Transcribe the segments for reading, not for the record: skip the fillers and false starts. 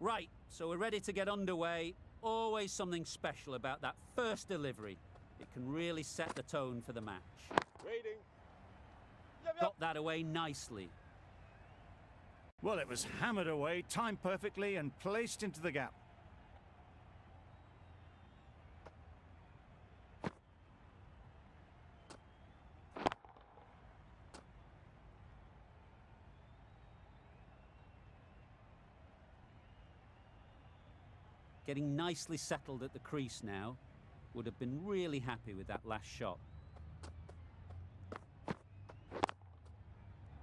Right, so we're ready to get underway. Always something special about that first delivery. It can really set the tone for the match. Waiting. Got that away nicely. Well, it was hammered away, timed perfectly and placed into the gap. Getting nicely settled at the crease now. Would have been really happy with that last shot.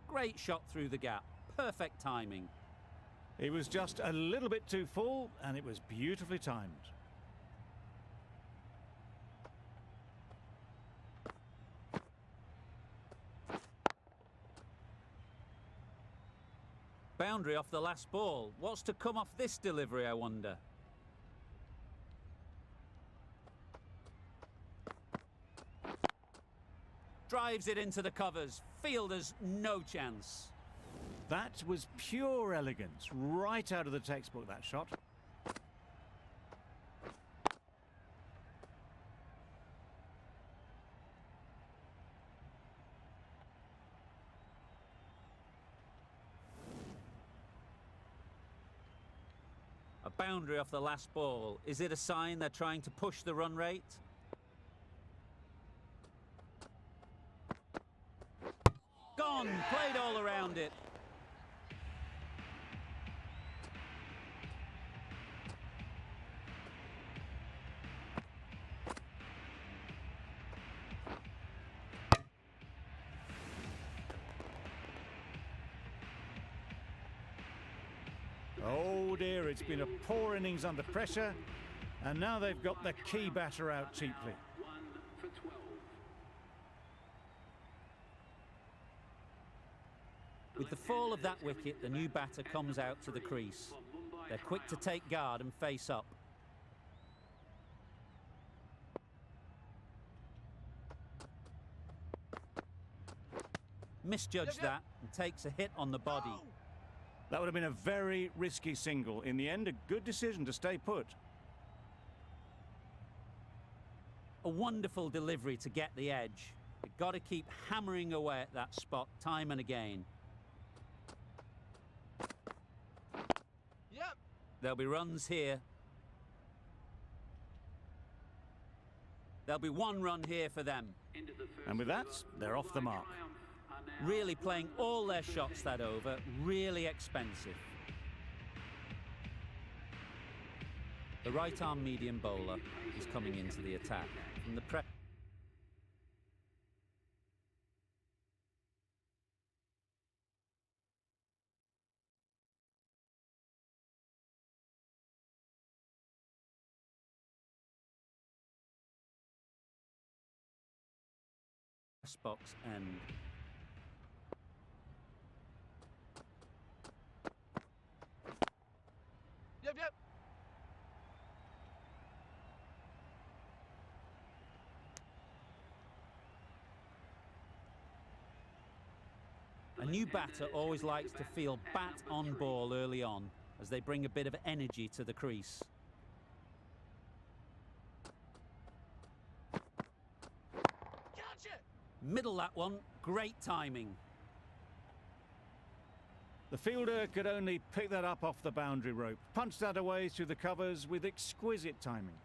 Great shot through the gap. Perfect timing. He was just a little bit too full and it was beautifully timed. Boundary off the last ball. What's to come off this delivery, I wonder? Drives it into the covers. Fielders, no chance. That was pure elegance, right out of the textbook, that shot. A boundary off the last ball. Is it a sign they're trying to push the run rate? Gone! Played all around it. Oh dear, it's been a poor innings under pressure, and now they've got the key batter out cheaply. With the fall of that wicket, the new batter comes out to the crease. They're quick to take guard and face up. Misjudged that and takes a hit on the body. That would have been a very risky single. In the end, a good decision to stay put. A wonderful delivery to get the edge. You've got to keep hammering away at that spot time and again. Yep. There'll be runs here. There'll be one run here for them. And with that, they're off the mark. Really playing all their shots that over, really expensive. The right-arm medium bowler is coming into the attack. From the press box end. Yep. A new batter always likes to feel bat on ball early on as they bring a bit of energy to the crease. Gotcha. Middle that one, great timing. The fielder could only pick that up off the boundary rope, punched that away through the covers with exquisite timing.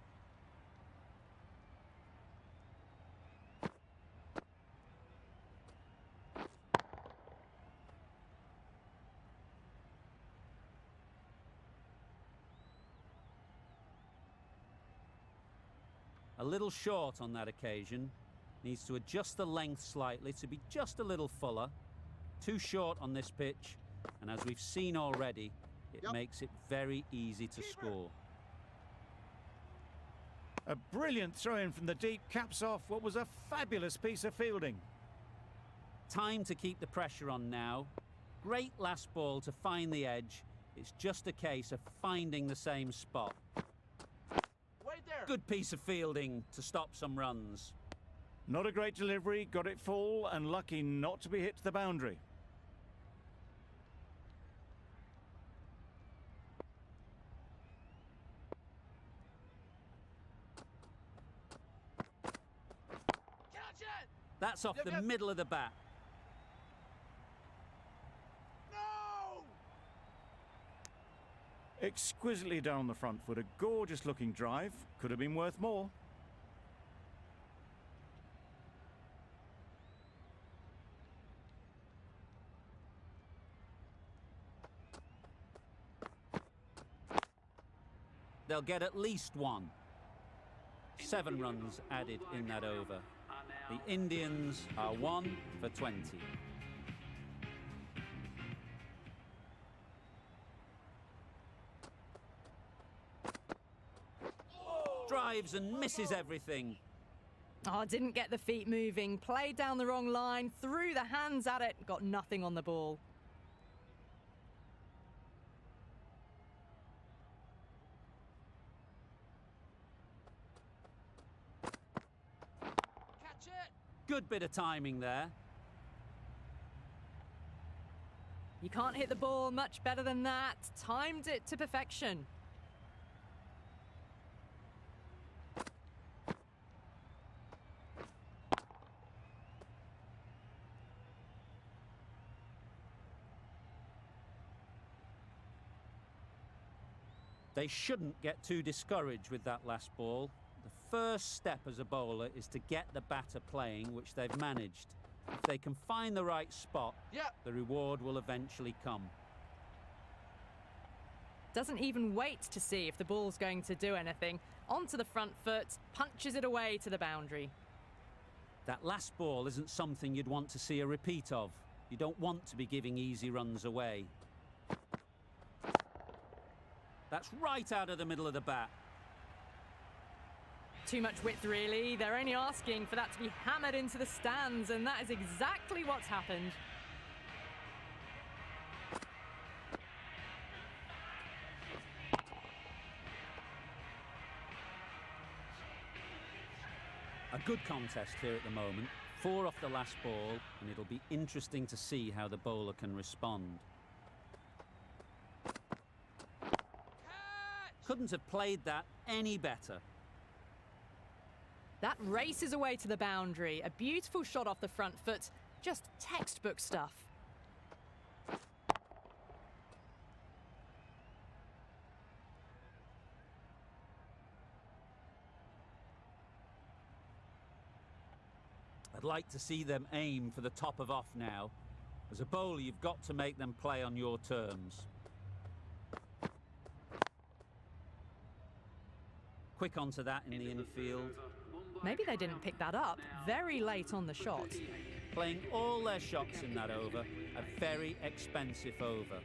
A little short on that occasion. Needs to adjust the length slightly to be just a little fuller. Too short on this pitch, and as we've seen already, it makes it very easy to score. A brilliant throw-in from the deep caps off what was a fabulous piece of fielding. Time to keep the pressure on now. Great last ball to find the edge. It's just a case of finding the same spot. Wait there. Good piece of fielding to stop some runs. Not a great delivery, got it full and lucky not to be hit to the boundary. That's off Yep, the yep. middle of the bat. No! Exquisitely down the front foot, a gorgeous looking drive. Could have been worth more. They'll get at least one. 7 runs added in that over. The Indians are 1 for 20. Drives and misses everything. Oh, didn't get the feet moving, played down the wrong line, threw the hands at it, got nothing on the ball. Catch it! Good bit of timing there. You can't hit the ball much better than that. Timed it to perfection. They shouldn't get too discouraged with that last ball. The first step as a bowler is to get the batter playing, which they've managed. If they can find the right spot, Yep. the reward will eventually come. Doesn't even wait to see if the ball's going to do anything. Onto the front foot, punches it away to the boundary. That last ball isn't something you'd want to see a repeat of. You don't want to be giving easy runs away. That's right out of the middle of the bat. Too much width, really. They're only asking for that to be hammered into the stands, and that is exactly what's happened. A good contest here at the moment. 4 off the last ball, and it'll be interesting to see how the bowler can respond. Couldn't have played that any better. That races away to the boundary. A beautiful shot off the front foot. Just textbook stuff. I'd like to see them aim for the top of off now. As a bowler, you've got to make them play on your terms. Quick onto that in the infield. Maybe they didn't pick that up. Very late on the shot. Playing all their shots in that over, a very expensive over.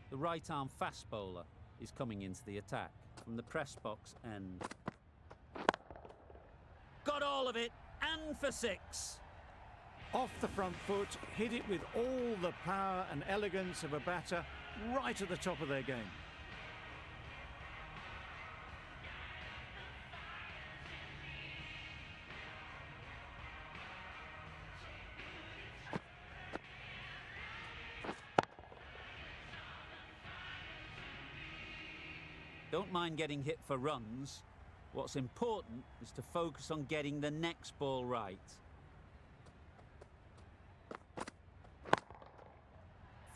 The right-arm fast bowler is coming into the attack from the press box end. Got all of it, and for 6. Off the front foot, hit it with all the power and elegance of a batter right at the top of their game. Don't mind getting hit for runs. What's important is to focus on getting the next ball right.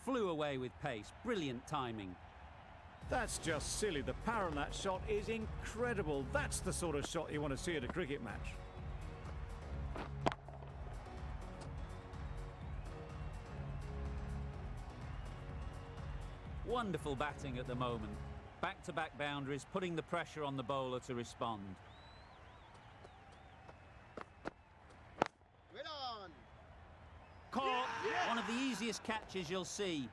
Flew away with pace. Brilliant timing. That's just silly. The power on that shot is incredible. That's the sort of shot you want to see at a cricket match. Wonderful batting at the moment. Back-to-back boundaries, putting the pressure on the bowler to respond. Right on! Caught! One of the easiest catches you'll see.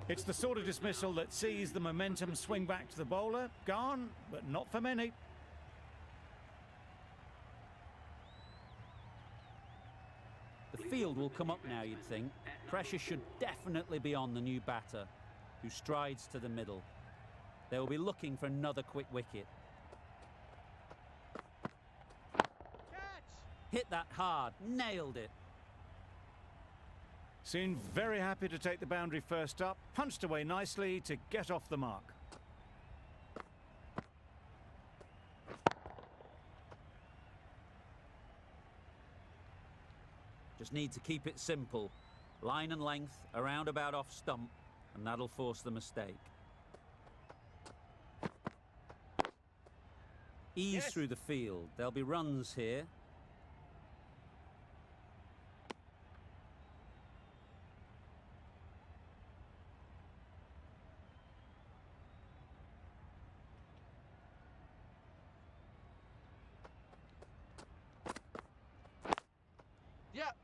It's the sort of dismissal that sees the momentum swing back to the bowler. Gone, but not for many. The field will come up now, you'd think. Pressure should definitely be on the new batter, who strides to the middle. They will be looking for another quick wicket. Catch! Hit that hard, nailed it. Seemed very happy to take the boundary first up, punched away nicely to get off the mark. Just need to keep it simple. Line and length, around about off stump, and that'll force the mistake. Ease through the field. There'll be runs here.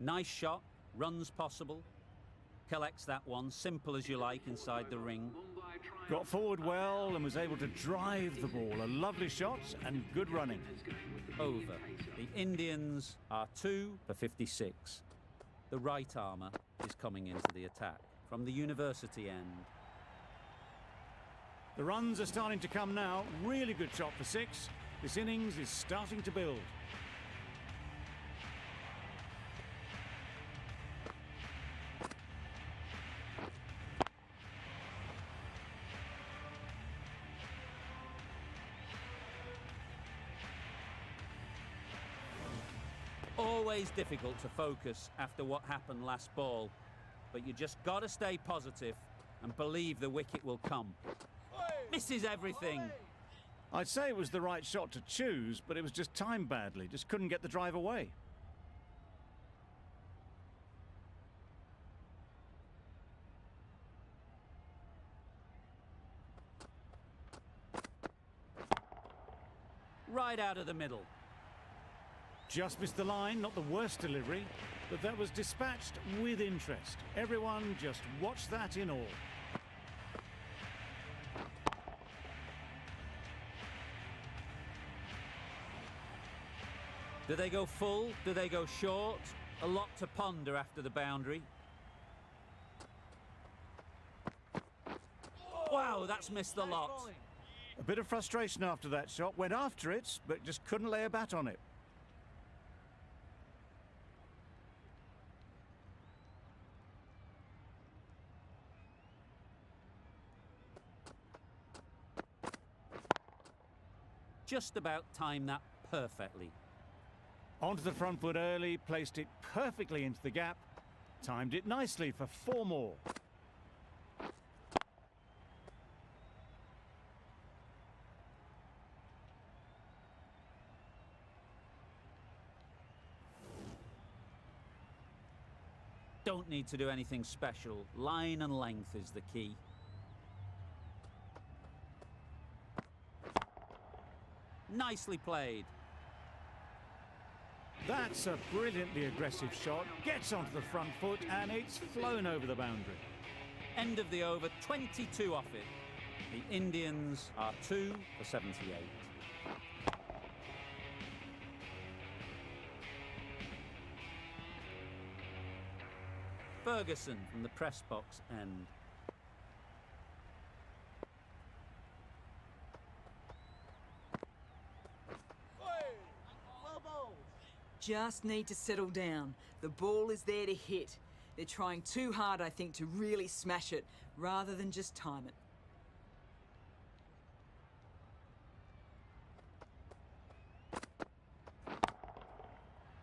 Nice shot, runs possible. Collects that one, simple as you like, inside the ring. Got forward well and was able to drive the ball. A lovely shot and good running. Over. The Indians are 2 for 56. The right armour is coming into the attack from the university end. The runs are starting to come now. Really good shot for 6. This innings is starting to build. Always difficult to focus after what happened last ball, but you just got to stay positive and believe the wicket will come. Misses everything. I'd say it was the right shot to choose, but it was just timed badly. Just couldn't get the drive away. Right out of the middle. Just missed the line, not the worst delivery, but that was dispatched with interest. Everyone just watched that in awe. Do they go full? Do they go short? A lot to ponder after the boundary. Wow, that's missed the lot. A bit of frustration after that shot. Went after it, but just couldn't lay a bat on it. Just about timed that perfectly. Onto the front foot early, placed it perfectly into the gap. Timed it nicely for 4 more. Don't need to do anything special. Line and length is the key. Nicely played. That's a brilliantly aggressive shot. Gets onto the front foot and it's flown over the boundary. End of the over, 22 off it. The Indians are 2 for 78. Ferguson from the press box end. Just need to settle down. The ball is there to hit. They're trying too hard, I think, to really smash it, rather than just time it.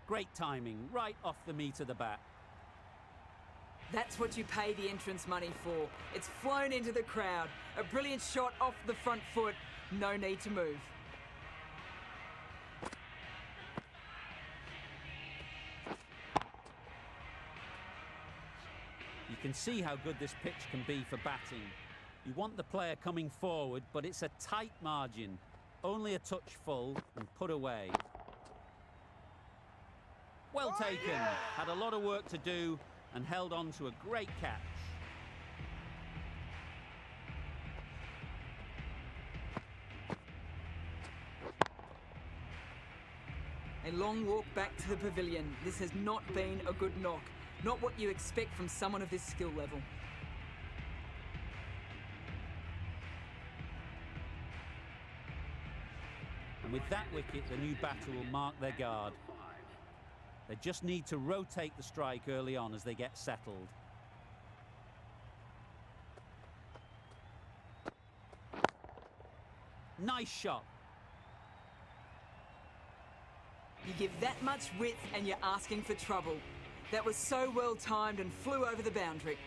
Great timing, right off the meat of the bat. That's what you pay the entrance money for. It's flown into the crowd. A brilliant shot off the front foot. No need to move. You can see how good this pitch can be for batting. You want the player coming forward, but it's a tight margin. Only a touch full and put away. Well taken. Had a lot of work to do and held on to a great catch. A long walk back to the pavilion. This has not been a good knock. Not what you expect from someone of this skill level. And with that wicket, the new batter will mark their guard. They just need to rotate the strike early on as they get settled. Nice shot. You give that much width and you're asking for trouble. That was so well timed and flew over the boundary.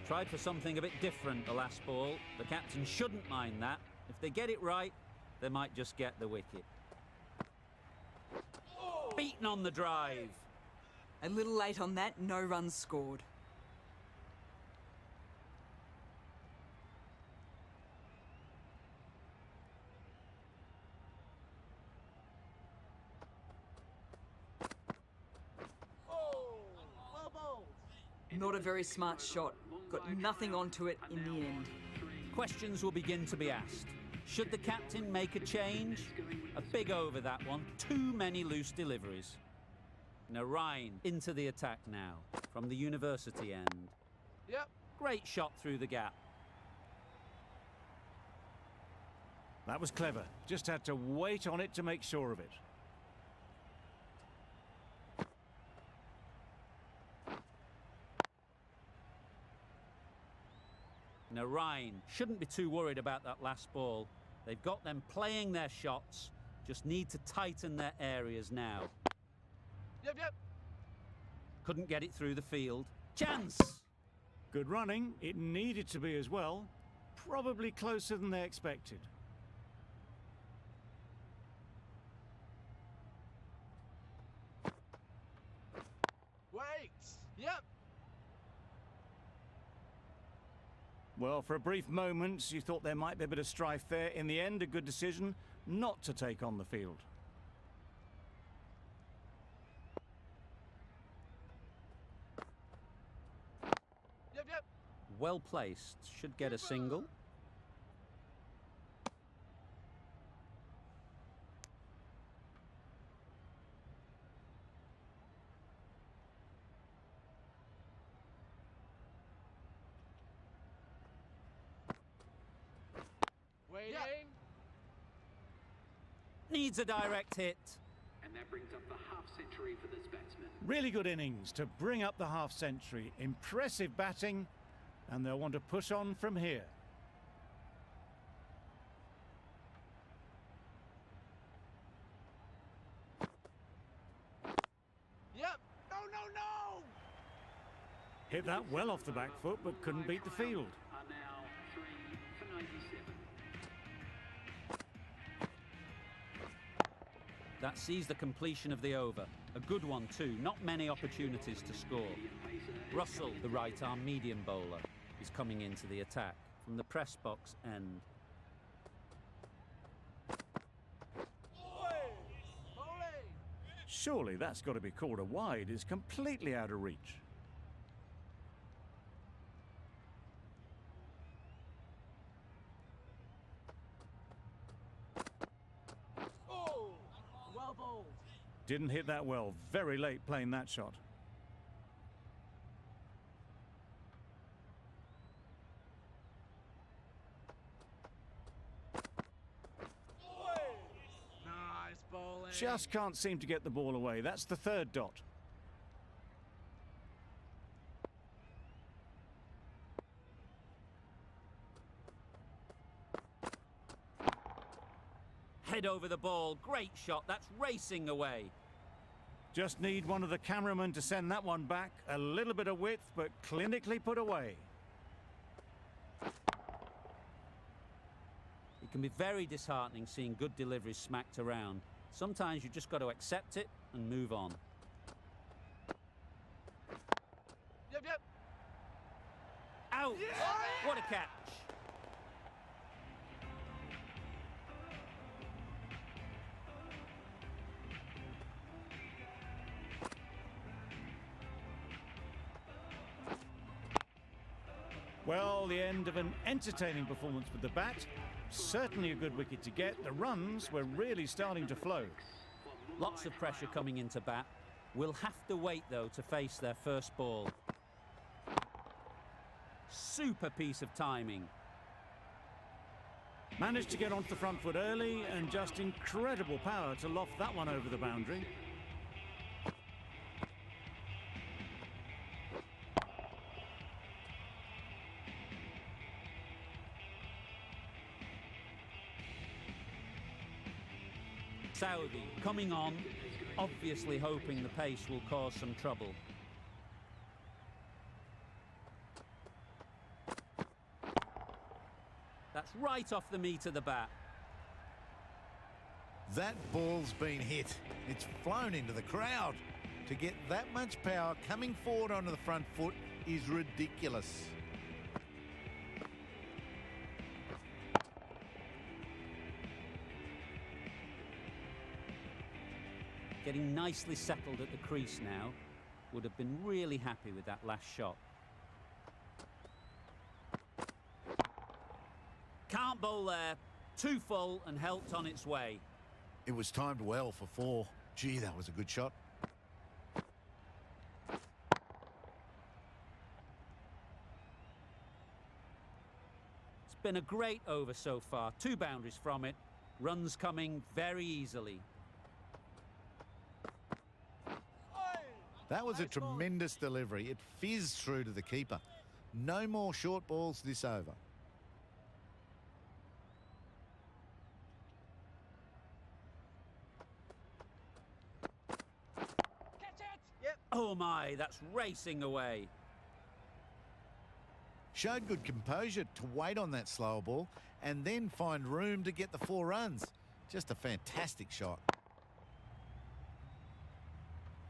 Tried for something a bit different the last ball. The captain shouldn't mind that. If they get it right, they might just get the wicket. Beaten on the drive. A little late on that, no runs scored. Not a very smart shot. Got nothing onto it in the end. Questions will begin to be asked. Should the captain make a change? A big over that one. Too many loose deliveries. Narain into the attack now from the university end. Yep. Great shot through the gap. That was clever. Just had to wait on it to make sure of it. Narain shouldn't be too worried about that last ball. They've got them playing their shots. Just need to tighten their areas now. Yep. Couldn't get it through the field. Chance! Good running. It needed to be as well. Probably closer than they expected. Wait. Yep. Well, for a brief moment, you thought there might be a bit of strife there. In the end, a good decision not to take on the field. Yep. Well placed. Should get a single. Waiting. Yep. Needs a direct hit. And that brings up the half-century for this batsman. Really good innings to bring up the half-century. Impressive batting, and they'll want to push on from here. Yep. No. Hit that well off the back foot, but couldn't beat the field. Are now 3 for 97. That sees the completion of the over. A good one too. Not many opportunities to score. Russell, the right-arm medium bowler, is coming into the attack from the press box end. Surely that's got to be called a wide. It's completely out of reach. Well bowled. Didn't hit that well. Very late playing that shot. Nice bowling. Just can't seem to get the ball away. That's the third dot. Head over the ball. Great shot. That's racing away. Just need one of the cameramen to send that one back. A little bit of width, but clinically put away. It can be very disheartening seeing good deliveries smacked around. Sometimes you just got to accept it and move on. Yep. Out! What a catch! Well, the end of an entertaining performance with the bat. Certainly a good wicket to get. The runs were really starting to flow. Lots of pressure coming into bat. We'll have to wait, though, to face their first ball. Super piece of timing. Managed to get onto the front foot early and just incredible power to loft that one over the boundary. Saudi coming on, obviously hoping the pace will cause some trouble. That's right off the meat of the bat. That ball's been hit. It's flown into the crowd. To get that much power coming forward onto the front foot is ridiculous. Getting nicely settled at the crease now. Would have been really happy with that last shot. Can't bowl there. Too full and helped on its way. It was timed well for 4. Gee, that was a good shot. It's been a great over so far. 2 boundaries from it. Runs coming very easily. That was a tremendous delivery. It fizzed through to the keeper. No more short balls this over. Oh my, that's racing away. Showed good composure to wait on that slower ball and then find room to get the 4 runs. Just a fantastic shot.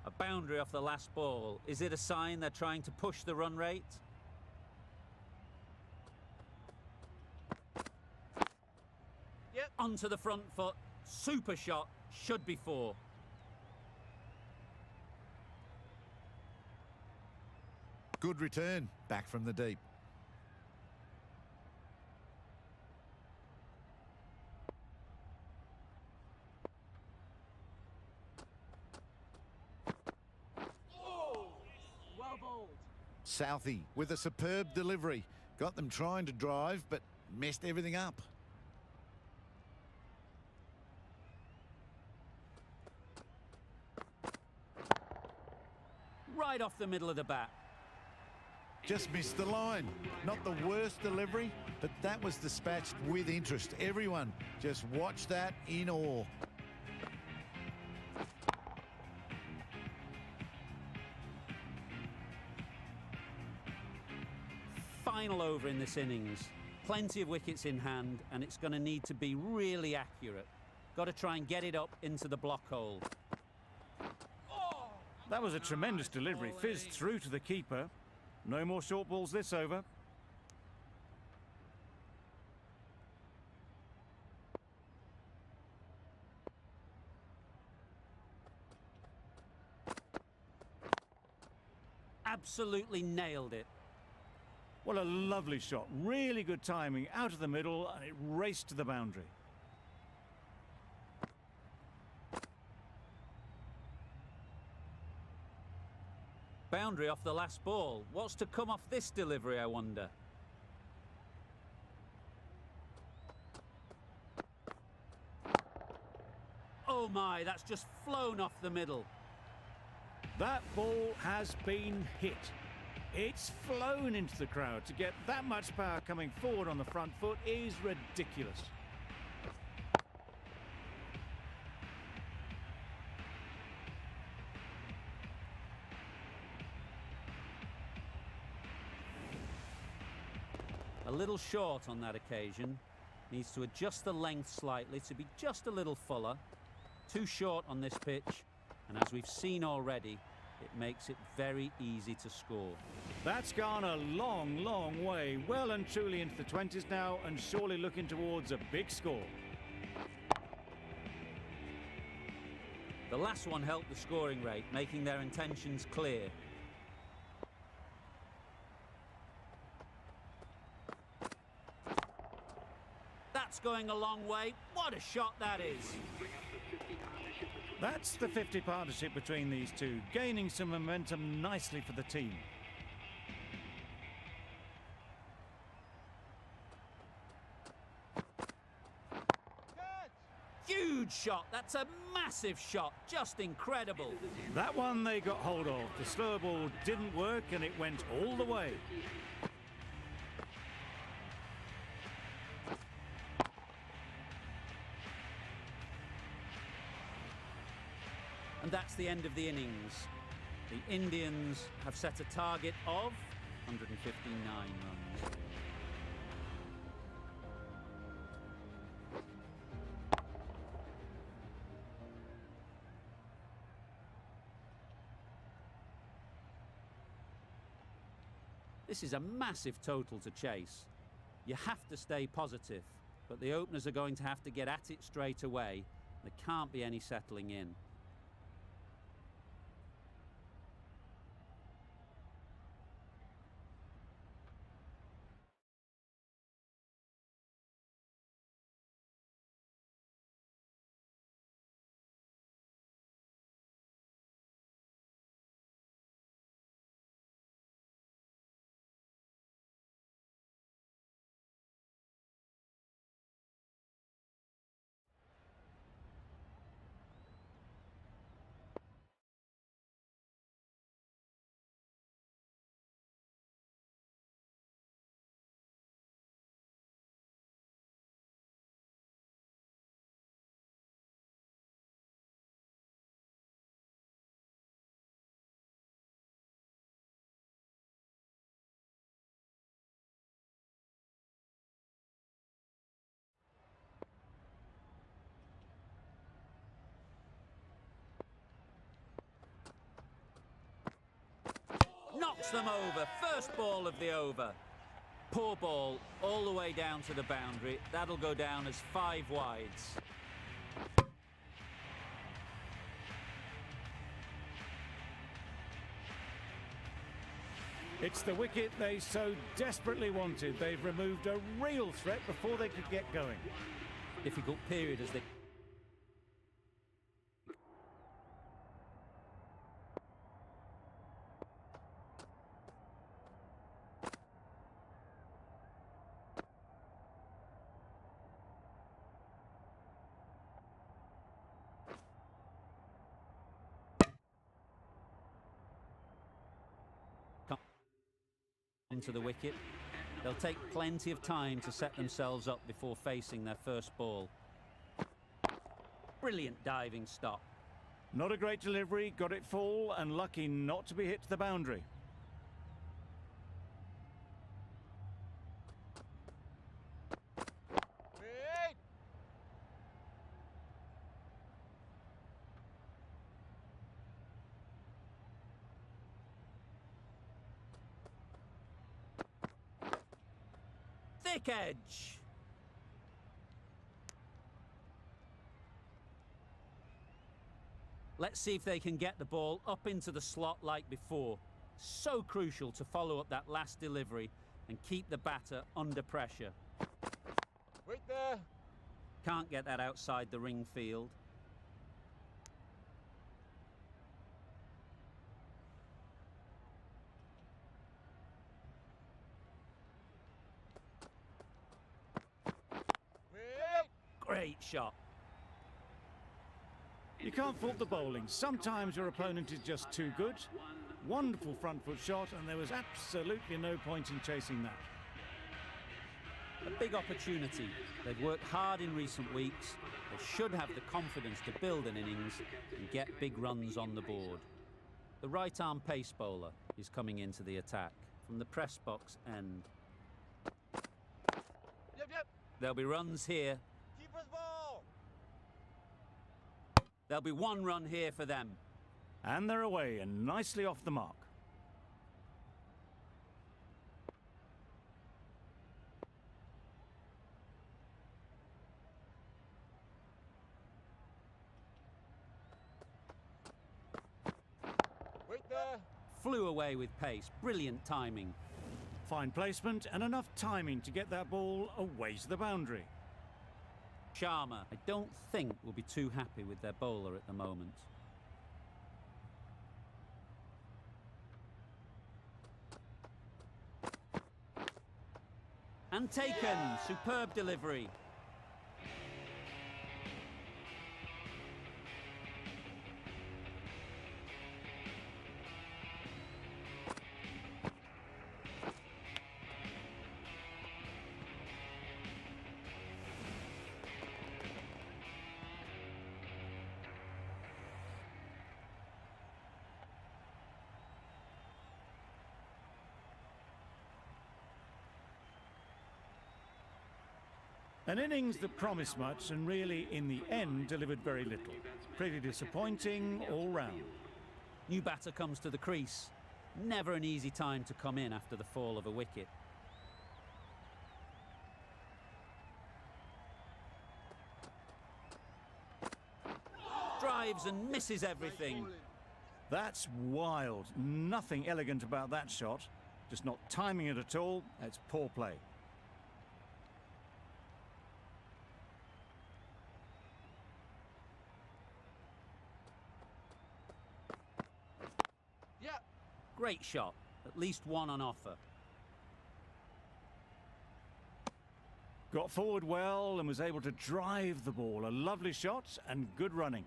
A boundary off the last ball. Is it a sign they're trying to push the run rate? Yep. Onto the front foot. Super shot. Should be 4. Good return, back from the deep. Well bowled. Southey with a superb delivery. Got them trying to drive, but messed everything up. Right off the middle of the bat. Just missed the line. Not the worst delivery, but that was dispatched with interest. Everyone just watched that in awe. Final over in this innings. Plenty of wickets in hand, and it's going to need to be really accurate. Got to try and get it up into the block hole. That was a tremendous delivery. Fizzed through to the keeper. No more short balls this over. Absolutely nailed it. What a lovely shot. Really good timing. Out of the middle, and it raced to the boundary. Boundary off the last ball. What's to come off this delivery, I wonder? Oh my, that's just flown off the middle. That ball has been hit. It's flown into the crowd. To get that much power coming forward on the front foot is ridiculous. A little short on that occasion. Needs to adjust the length slightly to be just a little fuller. Too short on this pitch, and as we've seen already, it makes it very easy to score. That's gone a long, long way. Well and truly into the 20s now, and surely looking towards a big score. The last one helped the scoring rate, making their intentions clear. That's going a long way. What a shot that is. That's the 50 partnership between these two, gaining some momentum nicely for the team. huge shot. That's a massive shot. Just incredible. That one they got hold of. The slower ball didn't work and it went all the way. And that's the end of the innings. The Indians have set a target of 159 runs. This is a massive total to chase. You have to stay positive, but the openers are going to have to get at it straight away. There can't be any settling in. Knocks them over. First ball of the over. Poor ball all the way down to the boundary. That'll go down as 5 wides. It's the wicket they so desperately wanted. They've removed a real threat before they could get going. Difficult period as they... to the wicket. They'll take plenty of time to set themselves up before facing their first ball. Brilliant diving stop. Not a great delivery, got it full and lucky not to be hit to the boundary. Wait. Thick edge. Let's see if they can get the ball up into the slot like before. So crucial to follow up that last delivery and keep the batter under pressure. Wait there. Can't get that outside the ring field. Wait. Great shot. You can't fault the bowling. Sometimes your opponent is just too good. Wonderful front foot shot, and there was absolutely no point in chasing that. A big opportunity. They've worked hard in recent weeks. They should have the confidence to build an innings and get big runs on the board. The right-arm pace bowler is coming into the attack from the press box end. Yep. There'll be runs here. Keeper's ball. There'll be 1 run here for them. And they're away and nicely off the mark. Wait there. Flew away with pace. Brilliant timing. Fine placement and enough timing to get that ball away to the boundary. Sharma, I don't think, will be too happy with their bowler at the moment. And taken. Superb delivery. An innings that promised much and really, in the end, delivered very little. Pretty disappointing all round. New batter comes to the crease. Never an easy time to come in after the fall of a wicket. Drives and misses everything. That's wild. Nothing elegant about that shot. Just not timing it at all. That's poor play. Yeah. Great shot. At least one on offer. Got forward well and was able to drive the ball. A lovely shot and good running.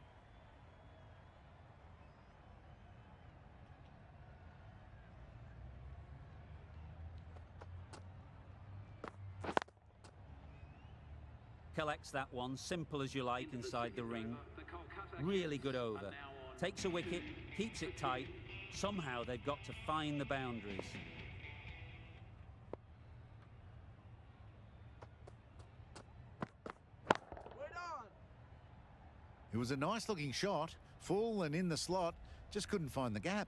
Collects that one, simple as you like, inside the ring. Really good over. Takes a wicket, keeps it tight. Somehow they've got to find the boundaries. It was a nice looking shot, full and in the slot, just couldn't find the gap.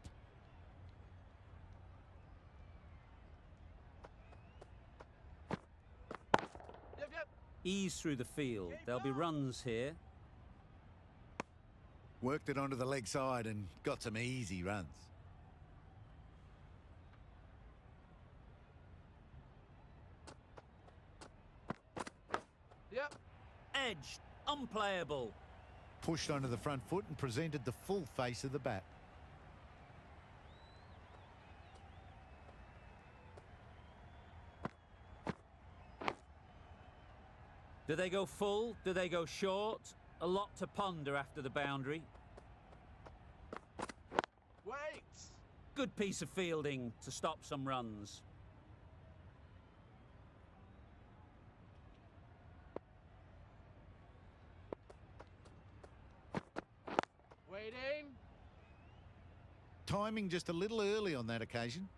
Ease through the field. There'll be runs here. Worked it onto the leg side and got some easy runs. Yep. Edged. Unplayable. Pushed onto the front foot and presented the full face of the bat. Do they go full? Do they go short? A lot to ponder after the boundary. Wait. Good piece of fielding to stop some runs. Waiting. Timing just a little early on that occasion.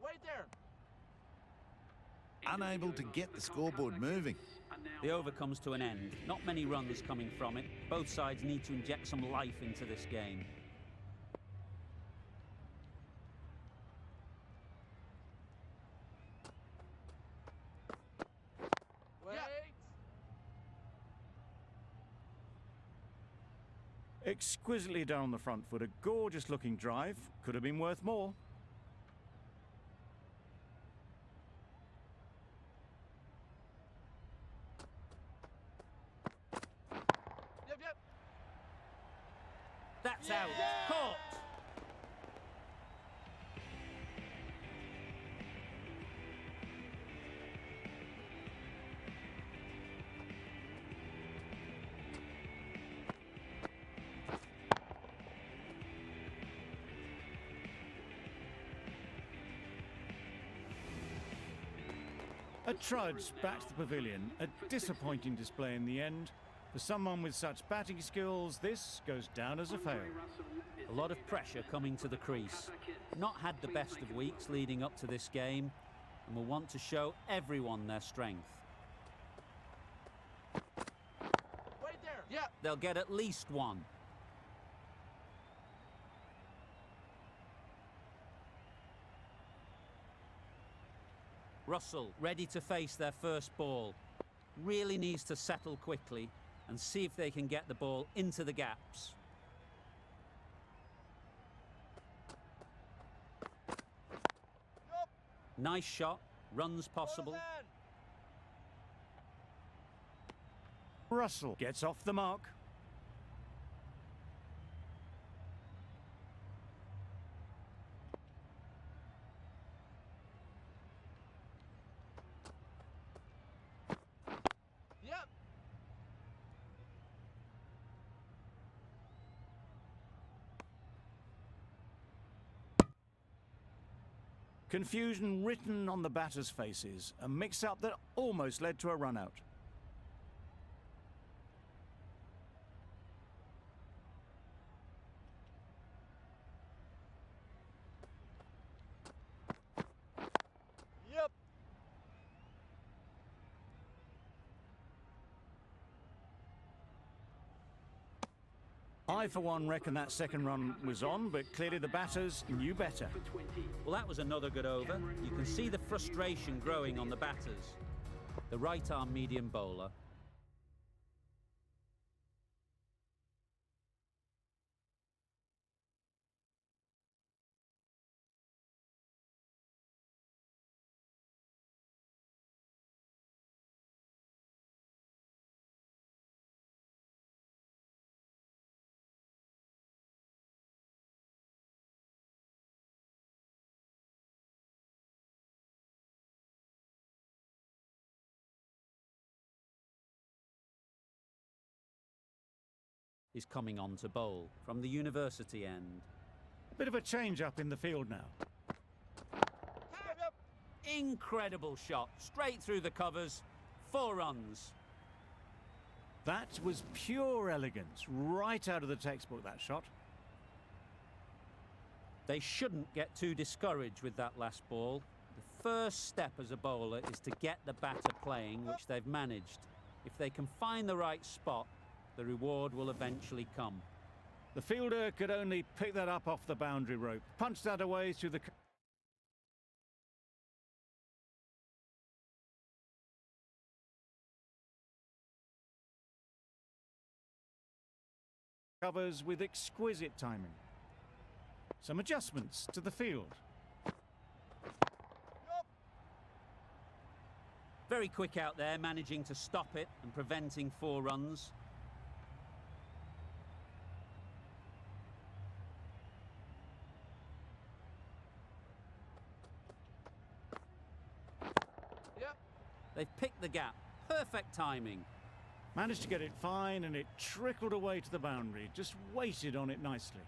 Wait there. Unable to get the scoreboard moving. The over comes to an end. Not many runs coming from it. Both sides need to inject some life into this game. Wait. Exquisitely done on the front foot. A gorgeous looking drive. Could have been worth more. Yep. That's out. Caught. A trudge back to the pavilion. A disappointing display in the end. For someone with such batting skills, this goes down as a fail. A lot of pressure coming to the crease. Not had the best of weeks leading up to this game, and will want to show everyone their strength. Wait there. Yeah. They'll get at least one. Russell ready to face their first ball. Really needs to settle quickly and see if they can get the ball into the gaps. Nice shot, runs possible. Russell gets off the mark. Yep. Confusion written on the batters' faces. A mix-up that almost led to a run-out. I, for one, reckon that second run was on, but clearly the batters knew better. For 20. Well, that was another good over. You can see the frustration growing on the batters. The right-arm medium bowler. Is coming on to bowl from the university end. Bit of a change-up in the field now. Yep. Incredible shot, straight through the covers, 4 runs. That was pure elegance, right out of the textbook, that shot. They shouldn't get too discouraged with that last ball. The first step as a bowler is to get the batter playing, which they've managed. If they can find the right spot, the reward will eventually come. The fielder could only pick that up off the boundary rope, punch that away through the covers with exquisite timing. Some adjustments to the field. Very quick out there, managing to stop it and preventing 4 runs. Yep. They've picked the gap. Perfect timing. Managed to get it fine and it trickled away to the boundary, just waited on it nicely.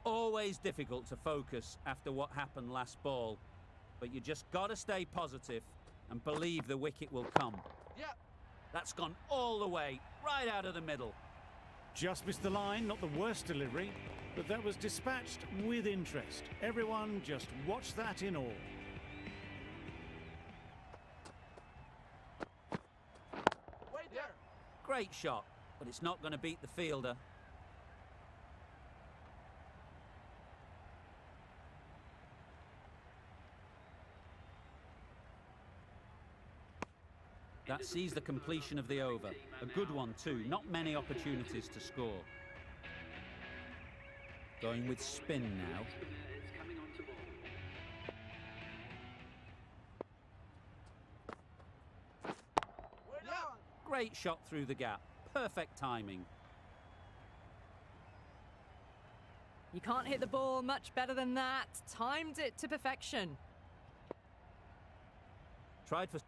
Always difficult to focus after what happened last ball, but you just got to stay positive and believe the wicket will come. Yep. That's gone all the way, right out of the middle. Just missed the line, not the worst delivery, but that was dispatched with interest. Everyone just watched that in awe. Wait there. Great shot, but it's not going to beat the fielder. That sees the completion of the over. A good one too, not many opportunities to score. Going with spin now. It's coming on to ball. Wait on. Great shot through the gap. Perfect timing. You can't hit the ball much better than that. Timed it to perfection. Tried for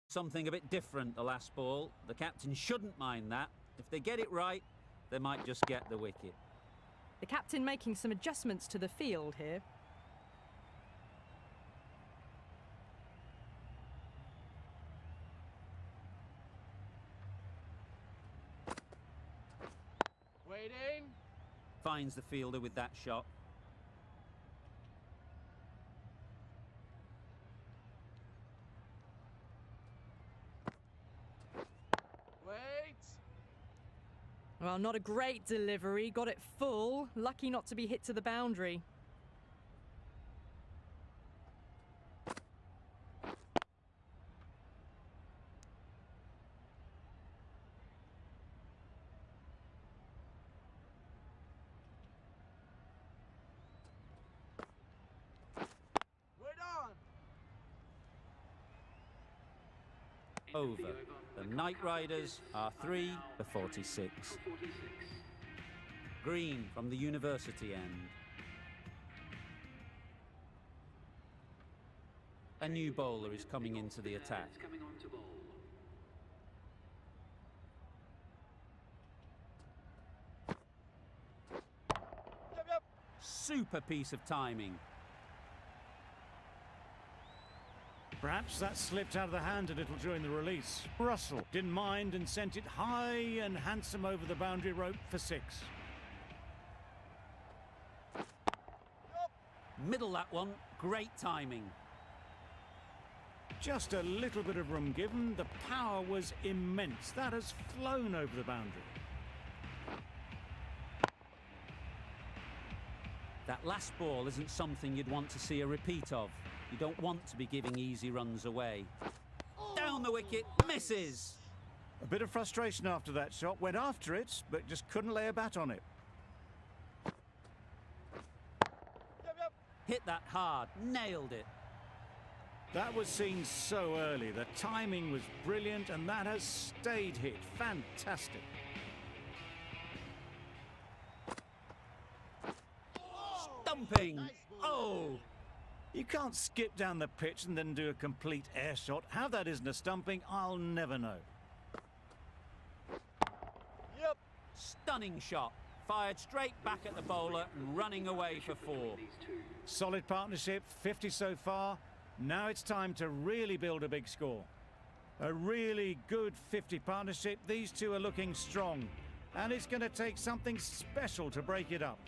something a bit different the last ball. The captain shouldn't mind that. If they get it right, they might just get the wicket. The captain making some adjustments to the field here. Waiting. Finds the fielder with that shot. Wait. Well, not a great delivery. Got it full. Lucky not to be hit to the boundary. Wait on. Over. The Knight Riders are 3 for 46. 46. Green from the university end. A new bowler is coming into the attack. It's coming on to ball. Yep. Super piece of timing. Perhaps that slipped out of the hand a little during the release. Russell didn't mind and sent it high and handsome over the boundary rope for 6. Middle that one. Great timing. Just a little bit of room given. The power was immense. That has flown over the boundary. That last ball isn't something you'd want to see a repeat of. You don't want to be giving easy runs away. Down the wicket, misses. A bit of frustration after that shot. Went after it, but just couldn't lay a bat on it. Yep. Hit that hard, nailed it. That was seen so early. The timing was brilliant, and that has stayed hit. Fantastic. Stumping. Oh, You can't skip down the pitch and then do a complete air shot. How that isn't a stumping, I'll never know. Yep. stunning shot. Fired straight back at the bowler and running away for 4. Solid partnership, 50 so far. Now it's time to really build a big score. A really good 50 partnership. These two are looking strong. And it's going to take something special to break it up.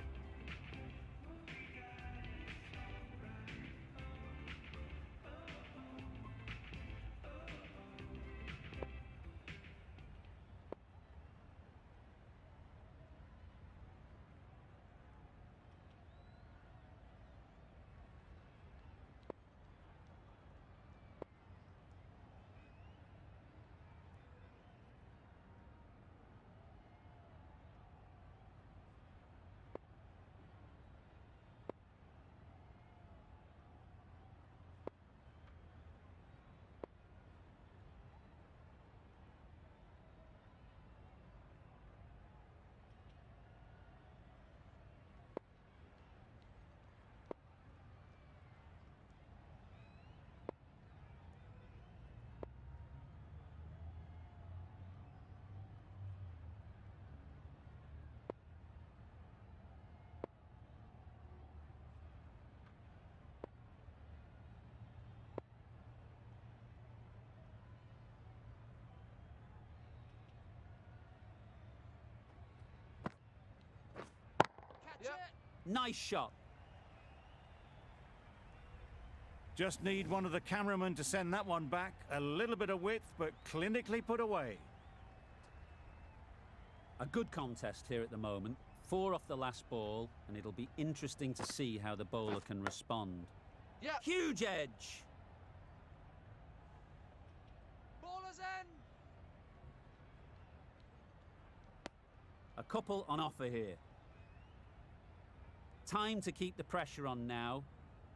Yep. Nice shot. Just need one of the cameramen to send that one back. A little bit of width, but clinically put away. A good contest here at the moment. 4 off the last ball, and it'll be interesting to see how the bowler can respond. Yep. Huge edge. Ballers in. A couple on offer here. Time to keep the pressure on now.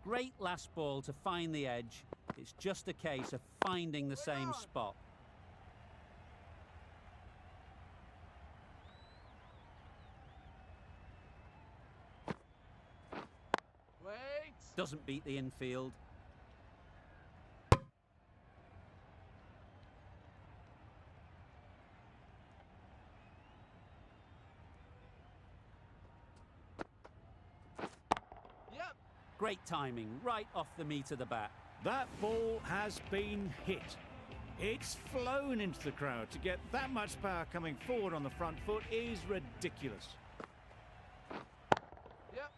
Great last ball to find the edge. It's just a case of finding the same spot. Wait. Doesn't beat the infield. Yep. Great timing, right off the meat of the bat. That ball has been hit. It's flown into the crowd. To get that much power coming forward on the front foot is ridiculous. Yep.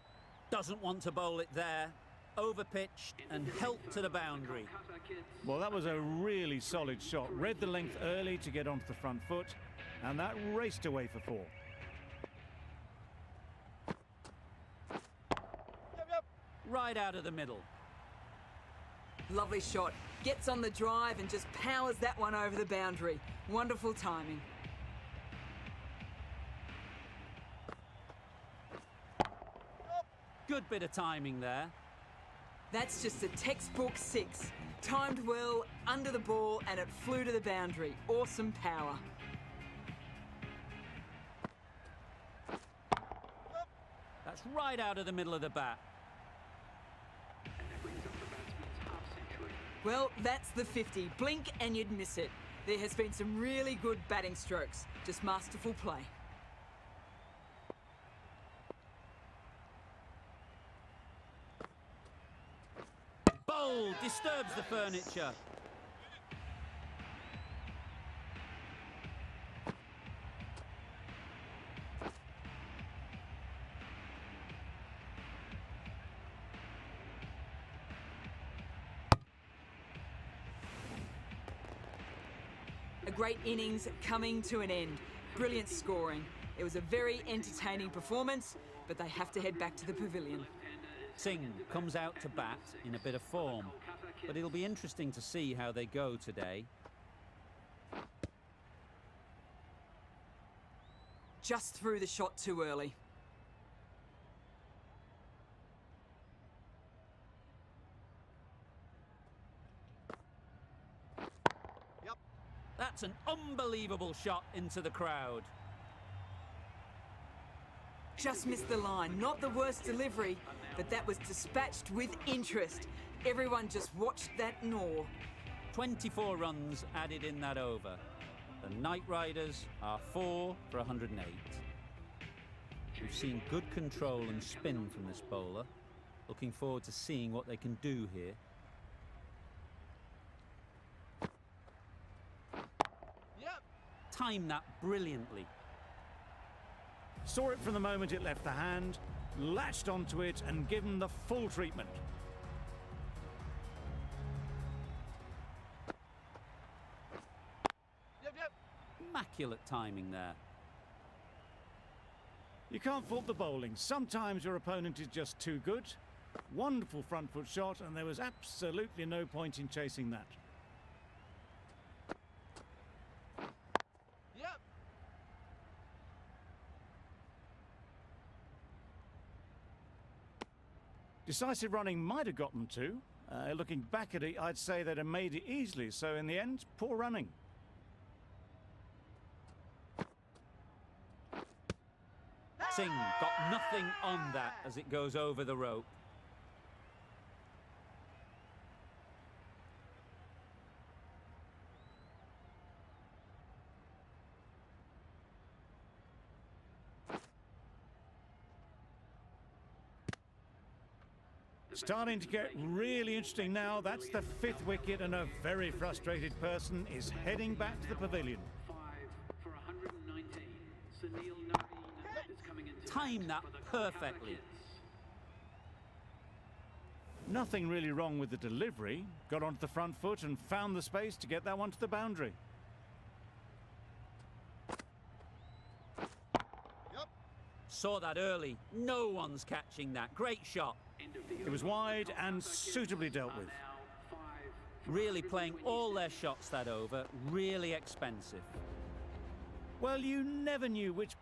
Doesn't want to bowl it there. Overpitched and helped to the boundary. Well, that was a really solid shot. Read the length early to get onto the front foot, and that raced away for 4. Yep. Right out of the middle. Lovely shot. Gets on the drive and just powers that one over the boundary. Wonderful timing. Good bit of timing there. That's just a textbook 6. Timed well, under the ball, and it flew to the boundary. Awesome power. That's right out of the middle of the bat. Well, that's the 50. Blink and you'd miss it. There has been some really good batting strokes. Just masterful play. Bold, disturbs the furniture. A great innings coming to an end. Brilliant scoring. It was a very entertaining performance, but they have to head back to the pavilion. Singh comes out to bat in a bit of form, but it'll be interesting to see how they go today. Just threw the shot too early. Yep. That's an unbelievable shot into the crowd. Just missed the line. Not the worst delivery, but that was dispatched with interest. Everyone just watched that gnaw. 24 runs added in that over. The Knight Riders are 4 for 108. We've seen good control and spin from this bowler. Looking forward to seeing what they can do here. Yep. Time that brilliantly. Saw it from the moment it left the hand, latched onto it and given the full treatment. Yep. Immaculate timing there. You can't fault the bowling. Sometimes your opponent is just too good. Wonderful front foot shot, and there was absolutely no point in chasing that. Yep. Decisive running might have got them to. Looking back at it, I'd say they'd have made it easily. So in the end, poor running. Singh got nothing on that as it goes over the rope. Starting to get really interesting now. That's the 5th wicket, and a very frustrated person is heading back to the pavilion. 5 for 119. Sunil Naveen is coming into timed that perfectly. Nothing really wrong with the delivery. Got onto the front foot and found the space to get that one to the boundary. Yep. Saw that early. No one's catching that. Great shot. It was wide and suitably dealt with. Really playing all their shots that over. Really expensive. Well, you never knew which